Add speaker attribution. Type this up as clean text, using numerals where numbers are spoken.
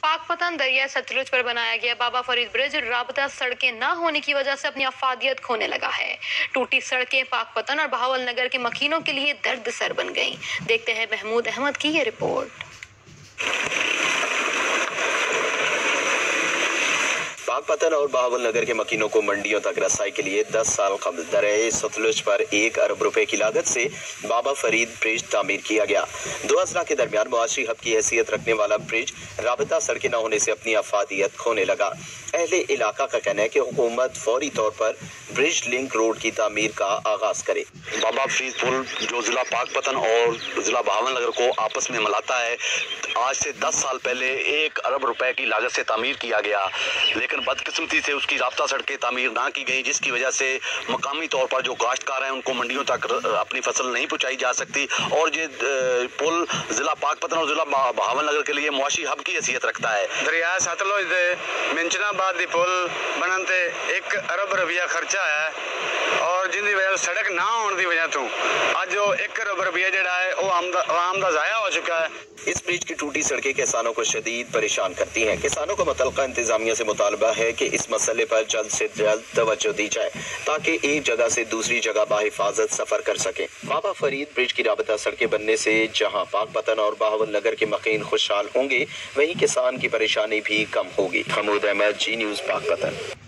Speaker 1: पाकपतन दरिया सतलुज पर बनाया गया बाबा फरीद ब्रिज राबता सड़कें न होने की वजह से अपनी अफादियत खोने लगा है। टूटी सड़कें पाकपतन और बहावल नगर के मकीनों के लिए दर्द सर बन गईं। देखते हैं महमूद अहमद की ये रिपोर्ट।
Speaker 2: पाकपतन और बहावल नगर के मकीनों को मंडियों तक रसाई के लिए 10 साल कबल दरियाए सतलुज पर 1 अरब रुपए की लागत से बाबा फरीद ब्रिज तामीर किया गया। दो अजला के दरमियान मुआशी हब की हैसियत रखने वाला ब्रिज राबता सड़कें न होने से अपनी अफादियत खोने लगा। अहले इलाका का कहना है कि हुकूमत फौरी तौर पर ब्रिज लिंक रोड की तामीर का आगाज करे।
Speaker 3: बाबा फरीद पुल जो जिला पाकपतन और जिला बहावल नगर को आपस में मिलाता है, आज से 10 साल पहले 1 अरब रुपए की लागत से तामीर किया गया, लेकिन बदकिस्मती से उसकी राब्ता सड़कें तामीर ना की गई, जिसकी वजह से मकामी तौर पर जो काश्तकार हैं उनको मंडियों तक अपनी फसल नहीं पहुंचाई जा सकती। और ये पुल जिला पाकपतन और जिला बहावल नगर के लिए मुआशी हब की हैसियत रखता है।
Speaker 4: दरिया सतलुज दे मिंचनाबाद दी पुल बनन ते 1 अरब रुपया खर्चा है और जिंदी वजह सड़क ना होने की वजह तो आज जो 1 अरब रुपया जड़ा है वो आम दा जाया हो चुका है।
Speaker 2: इस ब्रिज की टूटी सड़कें किसानों को शदीद परेशान करती हैं। किसानों का मुतल्लिका इंतजामिया से मुतालबा है कि इस मसले पर जल्द से जल्द तवज्जो दी जाए ताकि एक जगह से दूसरी जगह बाहिफाजत सफर कर सके। बाबा फरीद ब्रिज की राबता सड़कें बनने से जहां पाकपतन और बहावल नगर के मकीन खुशहाल होंगे, वहीं किसान की परेशानी भी कम होगी। महमूद अहमद, जी न्यूज़, पाकपतन।